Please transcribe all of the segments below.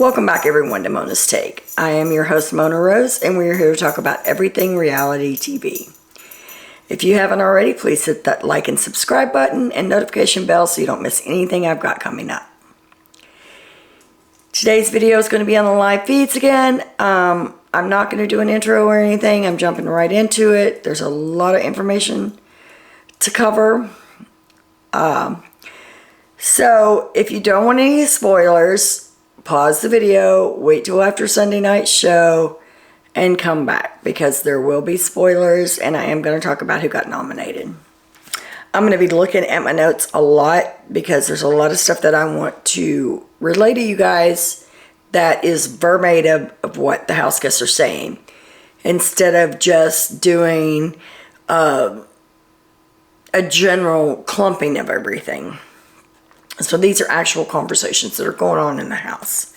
Welcome back everyone to Mona's Take. I am your host Mona Rose and we are here to talk about everything reality TV. If you haven't already, please hit that like and subscribe button and notification bell so you don't miss anything I've got coming up. Today's video is going to be on the live feeds again. I'm not going to do an intro or anything. I'm jumping right into it. There's a lot of information to cover. So if you don't want any spoilers, pause the video, wait till after Sunday night's show, and come back because there will be spoilers and I am going to talk about who got nominated. I'm going to be looking at my notes a lot because there's a lot of stuff that I want to relay to you guys that is verbatim of what the house guests are saying instead of just doing a general clumping of everything. So these are actual conversations that are going on in the house.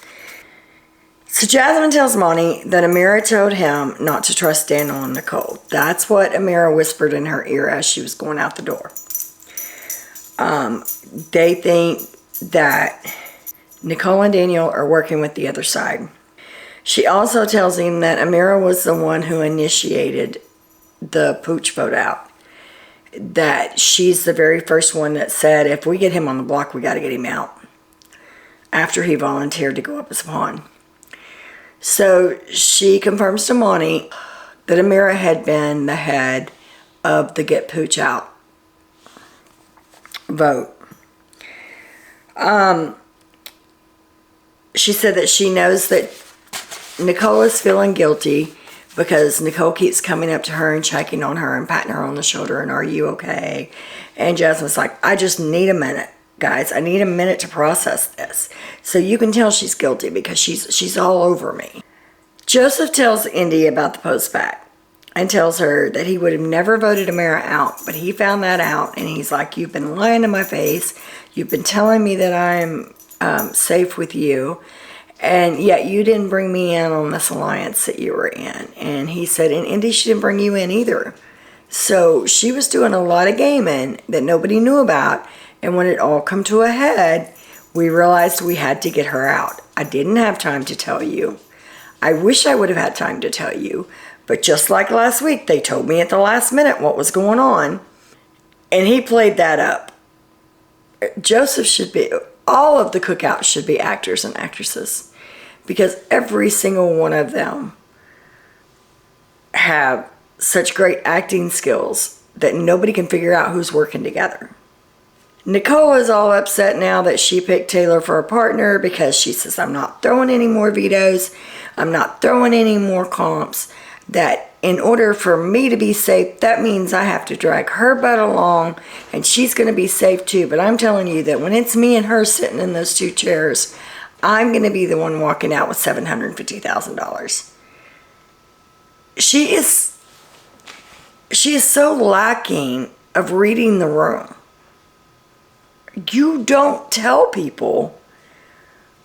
So Jasmine tells Monty that Amira told him not to trust Daniel and Nicole. That's what Amira whispered in her ear as she was going out the door. They think that Nicole and Daniel are working with the other side. She also tells him that Amira was the one who initiated the pooch vote out. That she's the very first one that said, if we get him on the block, we got to get him out. After he volunteered to go up as a pawn. So she confirms to Monty that Amira had been the head of the get pooch out vote. She said that she knows that Nicole is feeling guilty because Nicole keeps coming up to her and checking on her and patting her on the shoulder and are you okay? And Jasmine's like, I just need a minute, guys. I need a minute to process this. So you can tell she's guilty because she's all over me. Joseph tells Indy about the post back and tells her that he would have never voted Amira out, but he found that out and he's like, you've been lying to my face. You've been telling me that I'm safe with you. And yet you didn't bring me in on this alliance that you were in. And he said, and Indy, she didn't bring you in either. So she was doing a lot of gaming that nobody knew about. And when it all come to a head, we realized we had to get her out. I didn't have time to tell you. I wish I would have had time to tell you. But just like last week, they told me at the last minute what was going on. And he played that up. Joseph should be, all of the cookouts should be actors and actresses. Because every single one of them have such great acting skills that nobody can figure out who's working together. Nicole is all upset now that she picked Taylor for a partner because she says, I'm not throwing any more vetoes. I'm not throwing any more comps. That in order for me to be safe, that means I have to drag her butt along and she's going to be safe too. But I'm telling you that when it's me and her sitting in those two chairs, I'm going to be the one walking out with $750,000. She is so lacking of reading the room. You don't tell people,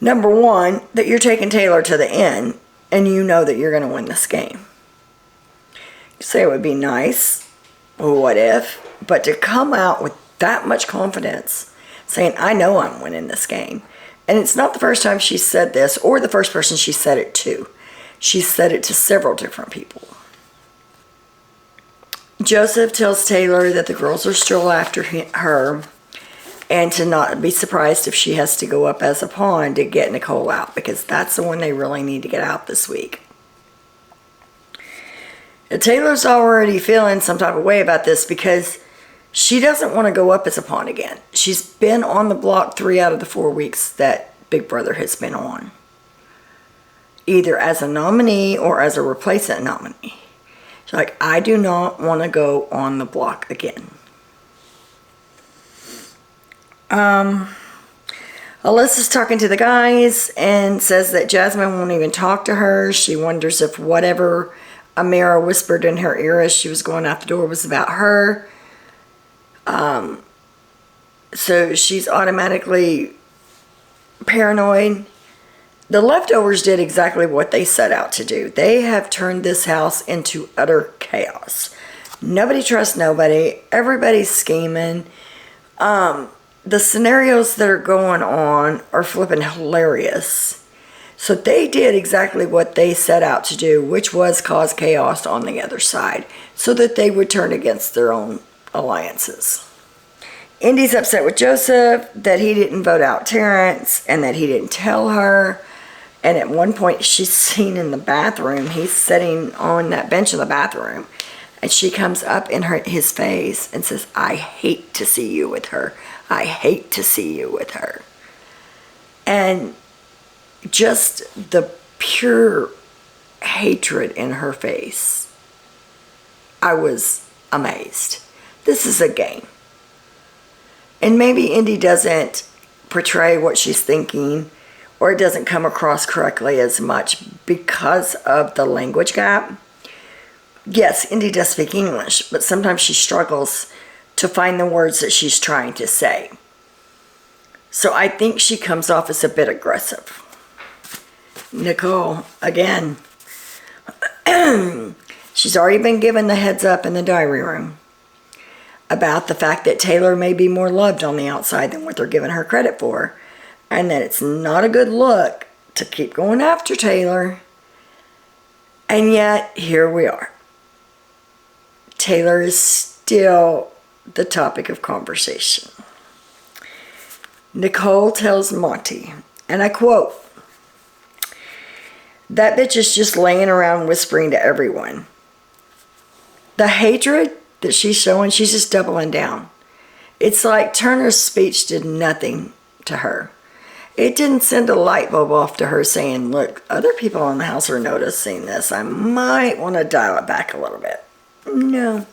number one, that you're taking Taylor to the end and you know that you're going to win this game. You say it would be nice, well, what if? But to come out with that much confidence, saying, I know I'm winning this game. And it's not the first time she said this, or the first person she said it to. She said it to several different people. Joseph tells Taylor that the girls are still after her, and to not be surprised if she has to go up as a pawn to get Nicole out, because that's the one they really need to get out this week. And Taylor's already feeling some type of way about this because she doesn't want to go up as a pawn again. She's been on the block 3 out of the 4 weeks that Big Brother has been on. Either as a nominee or as a replacement nominee. She's like, I do not want to go on the block again. Alyssa's talking to the guys and says that Jasmine won't even talk to her. She wonders if whatever Amira whispered in her ear as she was going out the door was about her. So she's automatically paranoid. The leftovers did exactly what they set out to do. They have turned this house into utter chaos. Nobody trusts nobody. Everybody's scheming. The scenarios that are going on are flipping hilarious. So they did exactly what they set out to do, which was cause chaos on the other side so that they would turn against their own alliances. Indy's upset with Joseph that he didn't vote out Terrence and that he didn't tell her. And at one point she's seen in the bathroom, he's sitting on that bench in the bathroom, and she comes up in his face and says, I hate to see you with her. I hate to see you with her. And just the pure hatred in her face. I was amazed. This is a game. And maybe Indy doesn't portray what she's thinking, or it doesn't come across correctly as much because of the language gap. Yes, Indy does speak English, but sometimes she struggles to find the words that she's trying to say. So I think she comes off as a bit aggressive. Nicole, again, she's already been given the heads up in the diary room about the fact that Taylor may be more loved on the outside than what they're giving her credit for, and that it's not a good look to keep going after Taylor. And yet, here we are. Taylor is still the topic of conversation. Nicole tells Monty, and I quote, that bitch is just laying around whispering to everyone. The hatred that she's showing, she's just doubling down. It's like Turner's speech did nothing to her. It didn't send a light bulb off to her saying, look, other people in the house are noticing this. I might want to dial it back a little bit. No.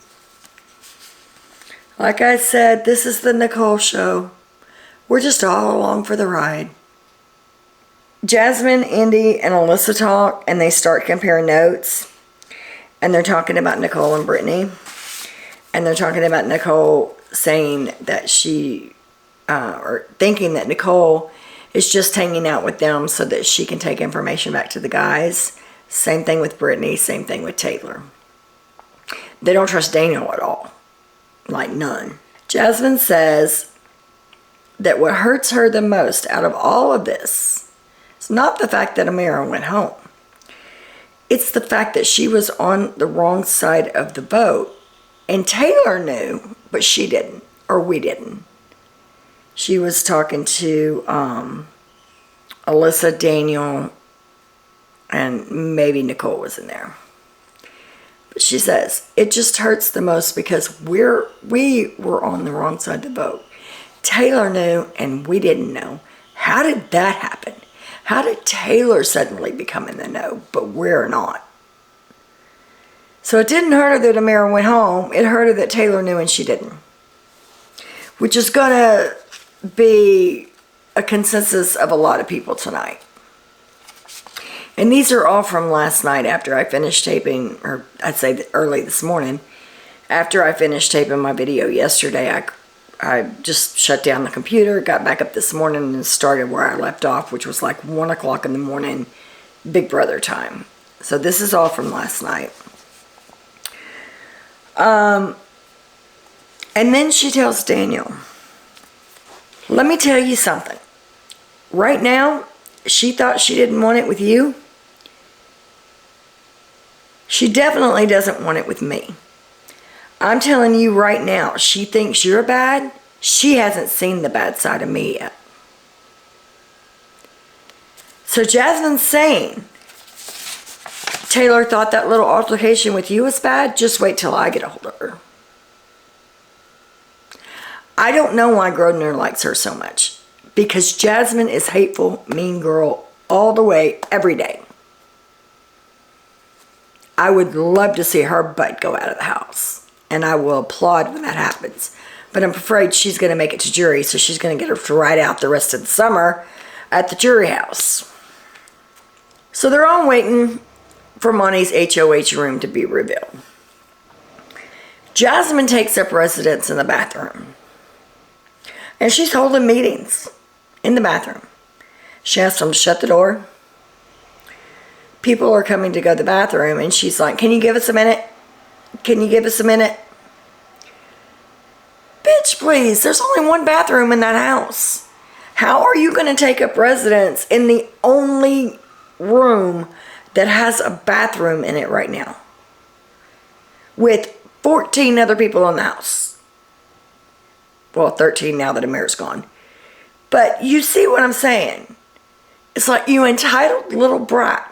Like I said, this is the Nicole show. We're just all along for the ride. Jasmine, Indy, and Alyssa talk, and they start comparing notes. And they're talking about Nicole and Brittany. And they're talking about Nicole saying that or thinking that Nicole is just hanging out with them so that she can take information back to the guys. Same thing with Brittany, same thing with Taylor. They don't trust Daniel at all. Like none. Jasmine says that what hurts her the most out of all of this is not the fact that Amira went home. It's the fact that she was on the wrong side of the boat. And Taylor knew, but she didn't. Or we didn't. She was talking to Alyssa, Daniel, and maybe Nicole was in there. But she says, it just hurts the most because we were on the wrong side of the boat. Taylor knew and we didn't know. How did that happen? How did Taylor suddenly become in the know, but we're not? So it didn't hurt her that Amira went home. It hurt her that Taylor knew and she didn't. Which is going to be a consensus of a lot of people tonight. And these are all from last night after I finished taping, or I'd say early this morning. After I finished taping my video yesterday, I just shut down the computer, got back up this morning and started where I left off, which was like 1 o'clock in the morning, Big Brother time. So this is all from last night. And then she tells Daniel, let me tell you something. Right now, she thought she didn't want it with you. She definitely doesn't want it with me. I'm telling you right now, she thinks you're bad. She hasn't seen the bad side of me yet. So Jasmine's saying, Taylor thought that little altercation with you was bad. Just wait till I get a hold of her. I don't know why Grodner likes her so much. Because Jasmine is hateful, mean girl all the way, every day. I would love to see her butt go out of the house. And I will applaud when that happens. But I'm afraid she's going to make it to jury, so she's going to get her to ride out the rest of the summer at the jury house. So they're all waiting for Monty's HOH room to be revealed. Jasmine takes up residence in the bathroom. And she's holding meetings in the bathroom. She asks them to shut the door. People are coming to go to the bathroom, and she's like, can you give us a minute? Can you give us a minute? Bitch, please, there's only one bathroom in that house. How are you going to take up residence in the only room that has a bathroom in it right now with 14 other people in the house. Well, 13 now that Amir's gone. But you see what I'm saying? It's like, you entitled little brat.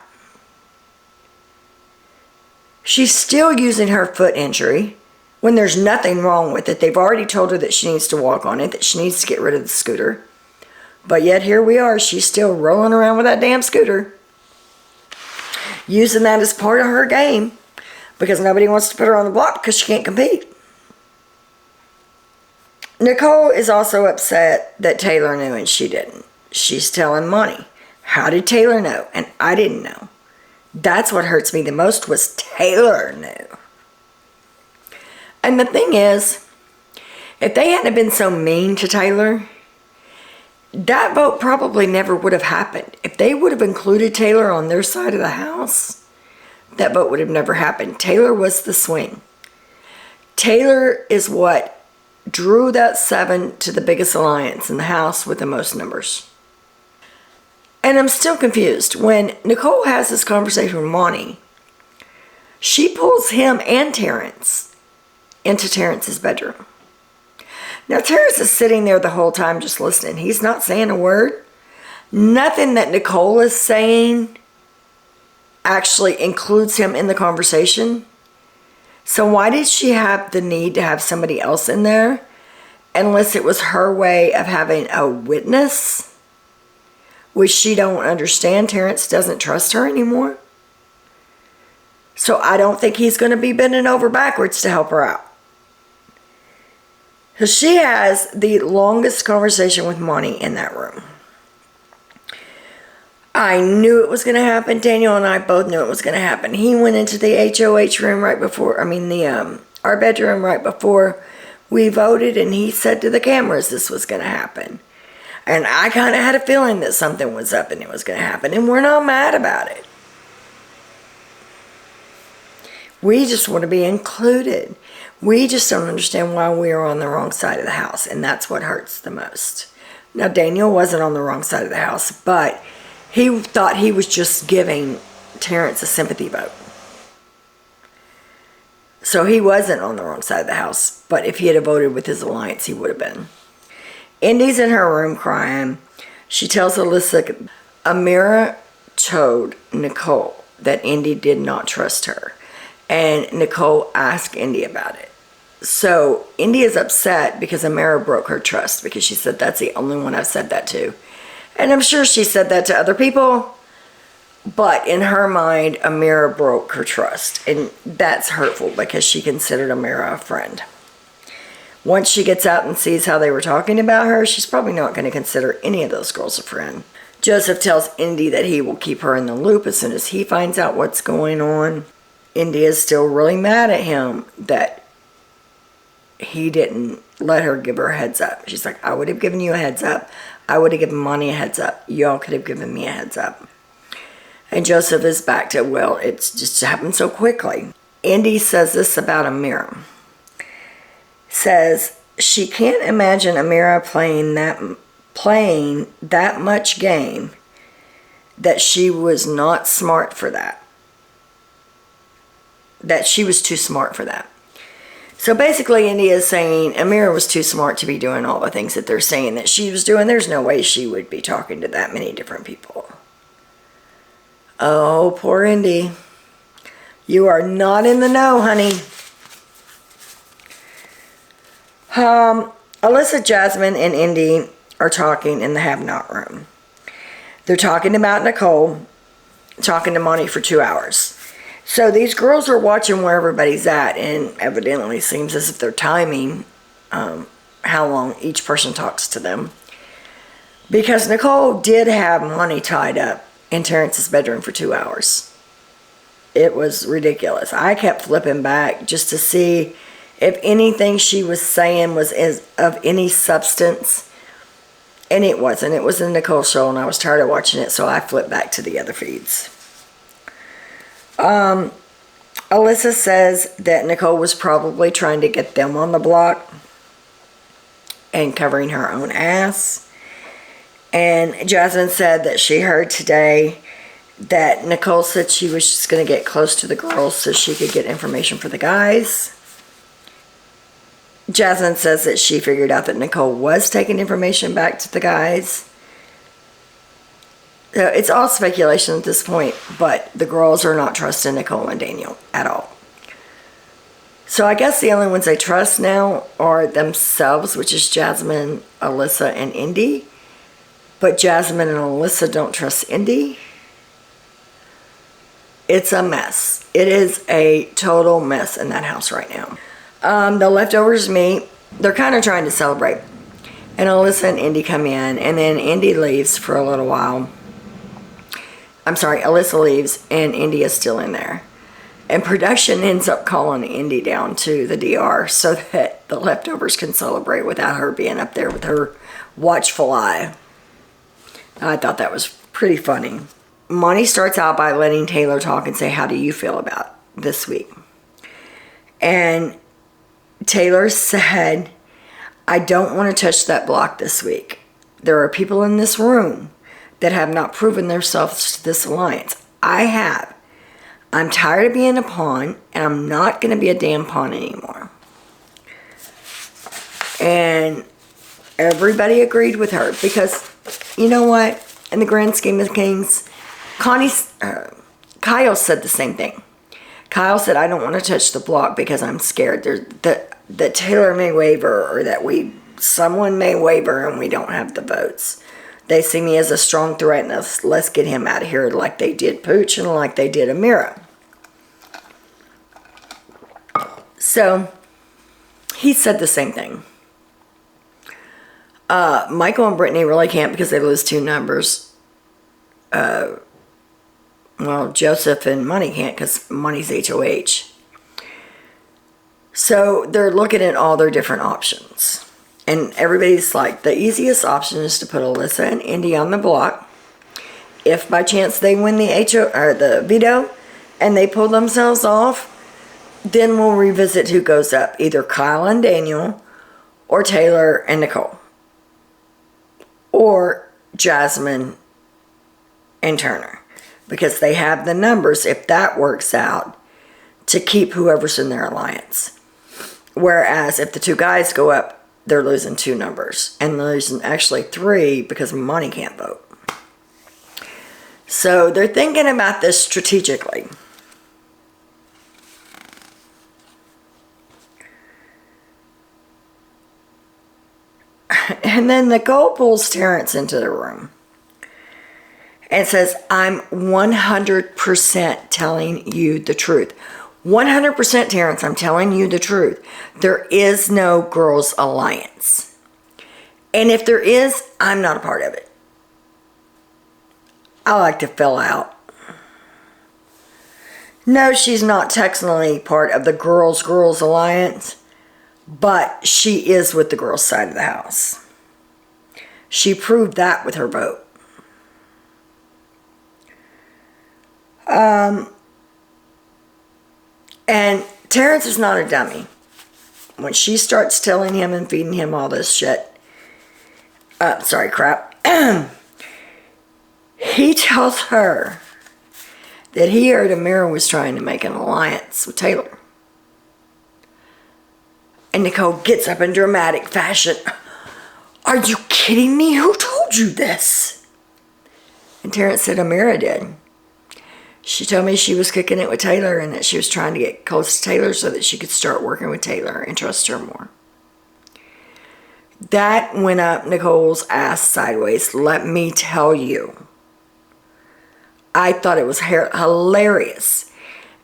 She's still using her foot injury when there's nothing wrong with it. They've already told her that she needs to walk on it, that she needs to get rid of the scooter. But yet here we are, she's still rolling around with that damn scooter, using that as part of her game because nobody wants to put her on the block because she can't compete. Nicole is also upset that Taylor knew and she didn't. She's telling Monty, how did Taylor know? And I didn't know. That's what hurts me the most, was Taylor knew. And the thing is, if they hadn't been so mean to Taylor, that vote probably never would have happened. If they would have included Taylor on their side of the house, that vote would have never happened. Taylor was the swing. Taylor is what drew that 7 to the biggest alliance in the house with the most numbers. And I'm still confused. When Nicole has this conversation with Monty, she pulls him and Terrence into Terrence's bedroom. Now, Terrence is sitting there the whole time just listening. He's not saying a word. Nothing that Nicole is saying actually includes him in the conversation. So why did she have the need to have somebody else in there? Unless it was her way of having a witness, which she don't understand. Terrence doesn't trust her anymore. So I don't think he's going to be bending over backwards to help her out. So she has the longest conversation with Monty in that room. I knew it was going to happen. Daniel and I both knew it was going to happen. He went into the HOH room right before, our bedroom right before we voted, and he said to the cameras this was going to happen. And I kind of had a feeling that something was up and it was going to happen, and we're not mad about it. We just want to be included. We just don't understand why we are on the wrong side of the house, and that's what hurts the most. Now, Daniel wasn't on the wrong side of the house, but he thought he was just giving Terrence a sympathy vote. So he wasn't on the wrong side of the house, but if he had voted with his alliance, he would have been. Indy's in her room crying. She tells Alyssa, Amira told Nicole that Indy did not trust her, and Nicole asked Indy about it. So Indy is upset because Amira broke her trust, because she said, that's the only one I've said that to. And I'm sure she said that to other people, but in her mind, Amira broke her trust. And that's hurtful because she considered Amira a friend. Once she gets out and sees how they were talking about her, she's probably not going to consider any of those girls a friend. Joseph tells Indy that he will keep her in the loop as soon as he finds out what's going on. Indy is still really mad at him that he didn't let her give her a heads up. She's like, I would have given you a heads up. I would have given Monty a heads up. Y'all could have given me a heads up. And Joseph is back to, well, it's just happened so quickly. Indy says this about Amira. Says, she can't imagine Amira playing that much game, that she was not smart for that. That she was too smart for that. So basically, Indy is saying Amira was too smart to be doing all the things that they're saying that she was doing. There's no way she would be talking to that many different people. Oh, poor Indy. You are not in the know, honey. Alyssa, Jasmine, and Indy are talking in the have-not room. They're talking about Nicole, talking to Monty for 2 hours. So these girls are watching where everybody's at, and evidently seems as if they're timing how long each person talks to them. Because Nicole did have Monty tied up in Terrence's bedroom for 2 hours. It was ridiculous. I kept flipping back just to see if anything she was saying was of any substance. And it wasn't. It was the Nicole show, and I was tired of watching it, so I flipped back to the other feeds. Alyssa says that Nicole was probably trying to get them on the block and covering her own ass. And Jasmine said that she heard today that Nicole said she was just going to get close to the girls so she could get information for the guys. Jasmine says that she figured out that Nicole was taking information back to the guys. So it's all speculation at this point, but the girls are not trusting Nicole and Daniel at all. So I guess the only ones they trust now are themselves, which is Jasmine, Alyssa, and Indy. But Jasmine and Alyssa don't trust Indy. It's a mess. It is a total mess in that house right now. The leftovers meet. They're kind of trying to celebrate. And Alyssa and Indy come in, and then Indy leaves for a little while. I'm sorry, Alyssa leaves, and Indy is still in there. And production ends up calling Indy down to the DR so that the leftovers can celebrate without her being up there with her watchful eye. I thought that was pretty funny. Monty starts out by letting Taylor talk and say, how do you feel about this week? And Taylor said, I don't want to touch that block this week. There are people in this room that have not proven themselves to this alliance. I have. I'm tired of being a pawn, and I'm not going to be a damn pawn anymore. And everybody agreed with her because, you know what? In the grand scheme of things, Kyle said the same thing. Kyle said, I don't want to touch the block because I'm scared that Taylor may waver, or that someone may waver and we don't have the votes. They see me as a strong threat, and let's get him out of here like they did Pooch and like they did Amira. So, he said the same thing. Michael and Brittany really can't because they lose 2 numbers. Well, Joseph and Money can't because Money's HOH. So, they're looking at all their different options. And everybody's like, the easiest option is to put Alyssa and Indy on the block. If by chance they win the veto and they pull themselves off, then we'll revisit who goes up. Either Kyle and Daniel, or Taylor and Nicole. Or Jasmine and Turner. Because they have the numbers, if that works out, to keep whoever's in their alliance. Whereas if the 2 guys go up, they're losing 2 numbers. And losing actually 3 because Money can't vote. So they're thinking about this strategically. And then Nicole pulls Terrence into the room and says, I'm 100% telling you the truth. 100% Terrence, I'm telling you the truth. There is no girls' alliance. And if there is, I'm not a part of it. I like to fill out. No, she's not technically part of the girls' alliance, but she is with the girls' side of the house. She proved that with her vote. And Terrence is not a dummy. When she starts telling him and feeding him all this crap, he tells her that he heard Amira was trying to make an alliance with Taylor. And Nicole gets up in dramatic fashion. Are you kidding me? Who told you this? And Terrence said Amira did. She told me she was kicking it with Taylor and that she was trying to get close to Taylor so that she could start working with Taylor and trust her more. That went up Nicole's ass sideways, let me tell you. I thought it was hilarious.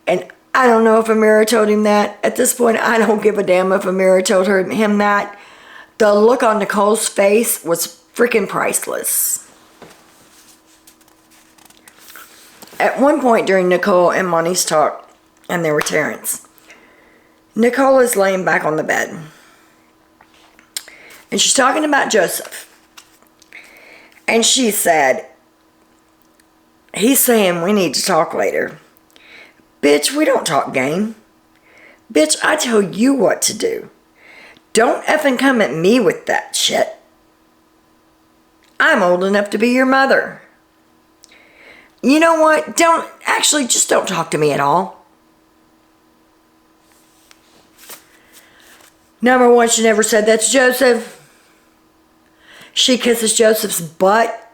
And I don't know if Amira told him that. At this point, I don't give a damn if Amira told him that. The look on Nicole's face was freaking priceless. At one point during Nicole and Monty's talk, and there were Terrence, Nicole is laying back on the bed. And she's talking about Joseph. And she said, he's saying we need to talk later. Bitch, we don't talk game. Bitch, I tell you what to do. Don't effing come at me with that shit. I'm old enough to be your mother. You know what? Just don't talk to me at all. Number one, she never said that to Joseph. She kisses Joseph's butt.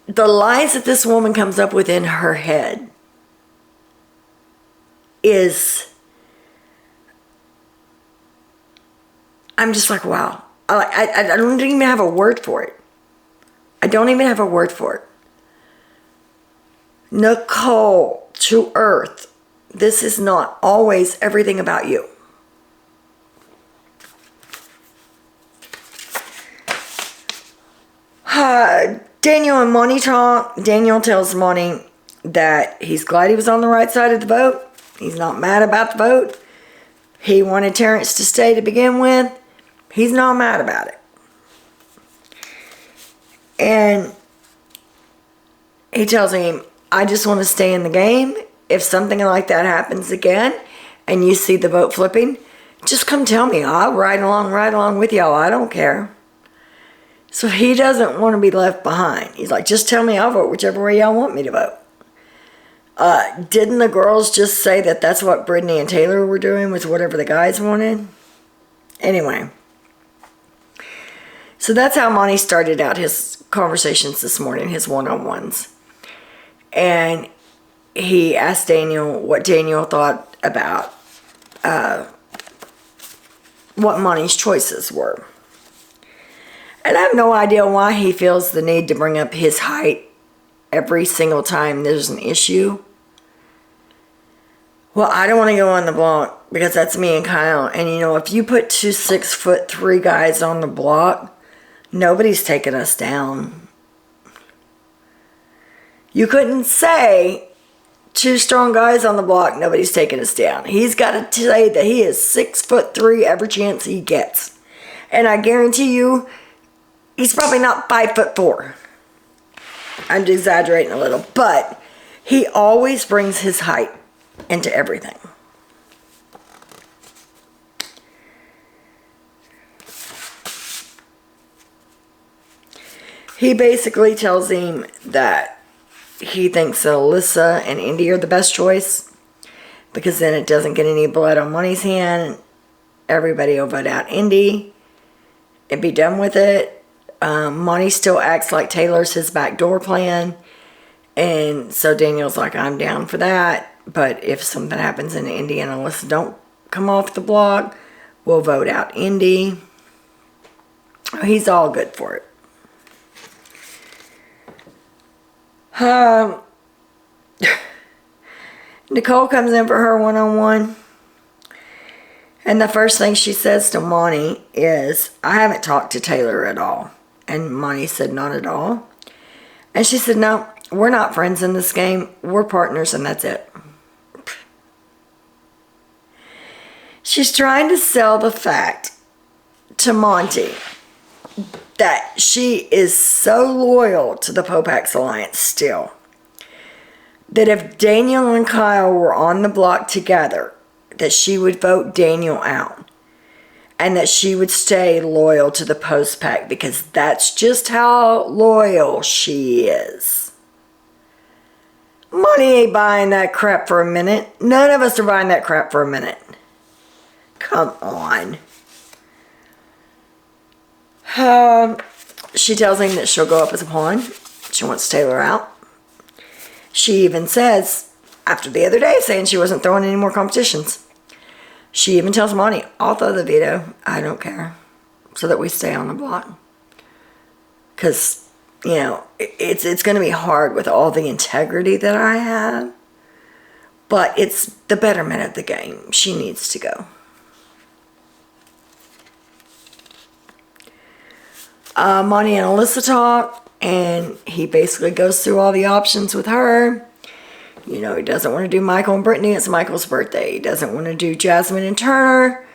The lies that this woman comes up with in her head is, I'm just like, wow. I don't even have a word for it. I don't even have a word for it. Nicole, to earth, this is not always everything about you. Daniel and Monty talk. Daniel tells Monty that he's glad he was on the right side of the vote. He's not mad about the vote. He wanted Terrence to stay to begin with. He's not mad about it. And he tells him, I just want to stay in the game. If something like that happens again and you see the vote flipping, just come tell me. I'll ride along with y'all. I don't care. So he doesn't want to be left behind. He's like, just tell me, I'll vote whichever way y'all want me to vote. Didn't the girls just say that that's what Brittany and Taylor were doing with whatever the guys wanted? Anyway. So that's how Monty started out his conversations this morning, his one-on-ones. And he asked Daniel what Daniel thought about what Monty's choices were. And I have no idea why he feels the need to bring up his height every single time there's an issue. Well, I don't want to go on the block because that's me and Kyle. And you know, if you put two 6'3" guys on the block, nobody's taking us down. You couldn't say two strong guys on the block, nobody's taking us down. He's got to say that he is 6'3" every chance he gets. And I guarantee you, he's probably not 5'4". I'm exaggerating a little, but he always brings his height into everything. He basically tells him that he thinks that Alyssa and Indy are the best choice because then it doesn't get any blood on Monty's hand. Everybody will vote out Indy and be done with it. Monty still acts like Taylor's his backdoor plan. And so Daniel's like, I'm down for that. But if something happens in Indy and Alyssa don't come off the block, we'll vote out Indy. He's all good for it. Nicole comes in for her one-on-one. And the first thing she says to Monty is, I haven't talked to Taylor at all. And Monty said, not at all. And she said, no, we're not friends in this game. We're partners and that's it. She's trying to sell the fact to Monty that she is so loyal to the Popax Alliance still, that if Daniel and Kyle were on the block together, that she would vote Daniel out. And that she would stay loyal to the post-pack because that's just how loyal she is. Monty ain't buying that crap for a minute. None of us are buying that crap for a minute. Come on. She tells him that she'll go up as a pawn. She wants Taylor out. She even says, after the other day, saying she wasn't throwing any more competitions. She even tells Monty, I'll throw the veto. I don't care. So that we stay on the block. Because, you know, it's going to be hard with all the integrity that I have. But it's the betterment of the game. She needs to go. Monty and Alyssa talk. And he basically goes through all the options with her. You know, he doesn't want to do Michael and Brittany. It's Michael's birthday. He doesn't want to do Jasmine and Turner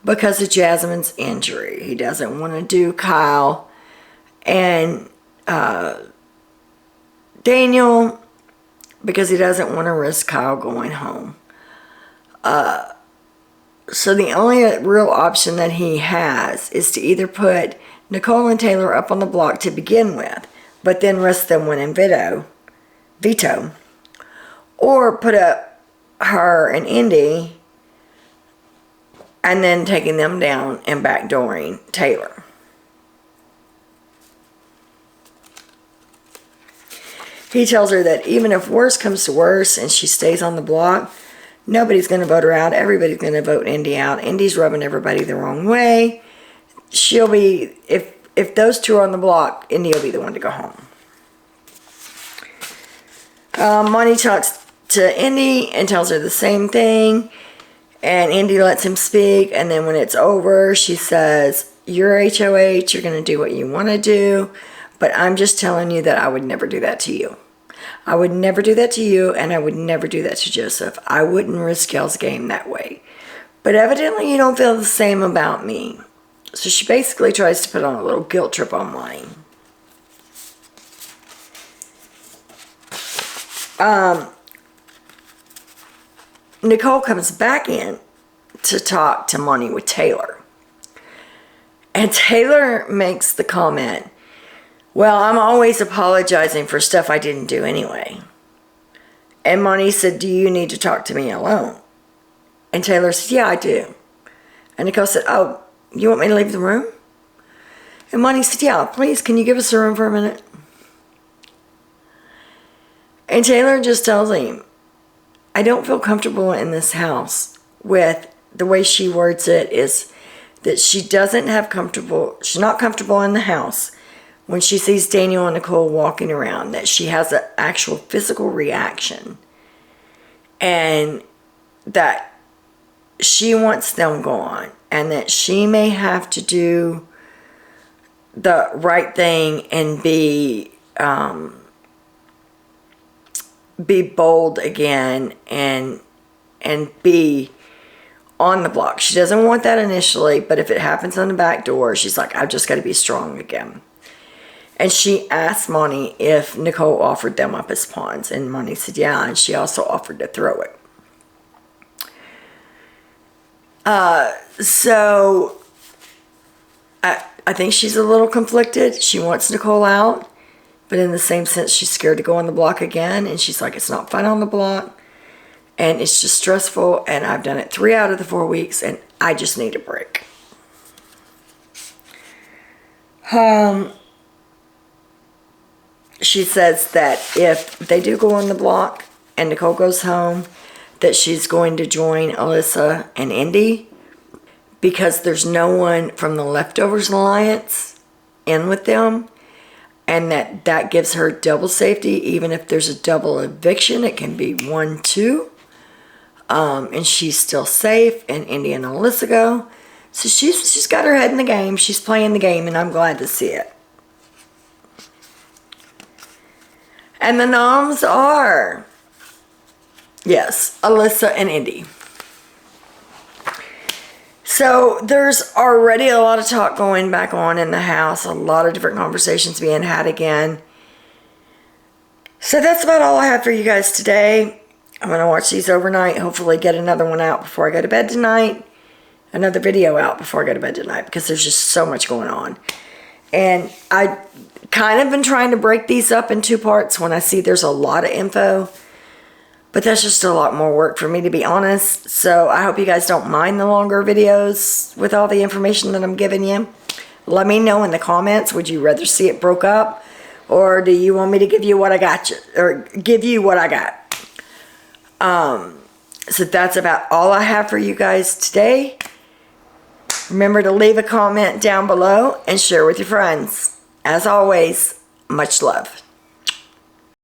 because of Jasmine's injury. He doesn't want to do Kyle and Daniel because he doesn't want to risk Kyle going home. So the only real option that he has is to either put Nicole and Taylor up on the block to begin with but then risk them winning veto, or put up her and Indy and then taking them down and backdooring Taylor. He tells her that even if worse comes to worse and she stays on the block, nobody's going to vote her out. Everybody's going to vote Indy out. Indy's rubbing everybody the wrong way. She'll be, if those two are on the block, Indy will be the one to go home. Monty talks to Indy and tells her the same thing. And Indy lets him speak. And then when it's over, she says, you're HOH. You're going to do what you want to do. But I'm just telling you that I would never do that to you. I would never do that to you, and I would never do that to Joseph. I wouldn't risk y'all's game that way. But evidently you don't feel the same about me. So she basically tries to put on a little guilt trip on Monty. Nicole comes back in to talk to Monty with Taylor. And Taylor makes the comment, well, I'm always apologizing for stuff I didn't do anyway. And Monty said, do you need to talk to me alone? And Taylor said, yeah, I do. And Nicole said, oh, you want me to leave the room? And Monty said, yeah, please, can you give us a room for a minute? And Taylor just tells him, I don't feel comfortable in this house with the way she words it is that she's not comfortable in the house when she sees Daniel and Nicole walking around, that she has an actual physical reaction. And that she wants them gone. And that she may have to do the right thing and be bold again and be on the block. She doesn't want that initially, but if it happens on the back door, she's like, I've just got to be strong again. And she asked Monty if Nicole offered them up as pawns. And Monty said, yeah. And she also offered to throw it. So I think she's a little conflicted. She wants Nicole out. But in the same sense, she's scared to go on the block again. And she's like, it's not fun on the block. And it's just stressful. And I've done it 3 out of the 4 weeks. And I just need a break. She says that if they do go on the block and Nicole goes home, that she's going to join Alyssa and Indy because there's no one from the Leftovers Alliance in with them, and that gives her double safety. Even if there's a double eviction, it can be 1-2, and she's still safe, and Indy and Alyssa go. So she's got her head in the game. She's playing the game, and I'm glad to see it. And the noms are, yes, Alyssa and Indy. So there's already a lot of talk going back on in the house. A lot of different conversations being had again. So that's about all I have for you guys today. I'm going to watch these overnight. Hopefully get another one out before I go to bed tonight. Another video out before I go to bed tonight because there's just so much going on. And I kind of been trying to break these up in 2 parts when I see there's a lot of info. But that's just a lot more work for me, to be honest. So I hope you guys don't mind the longer videos with all the information that I'm giving you. Let me know in the comments. Would you rather see it broke up? Or do you want me to give you what I got you? Or give you what I got? So that's about all I have for you guys today. Remember to leave a comment down below and share with your friends. As always, much love.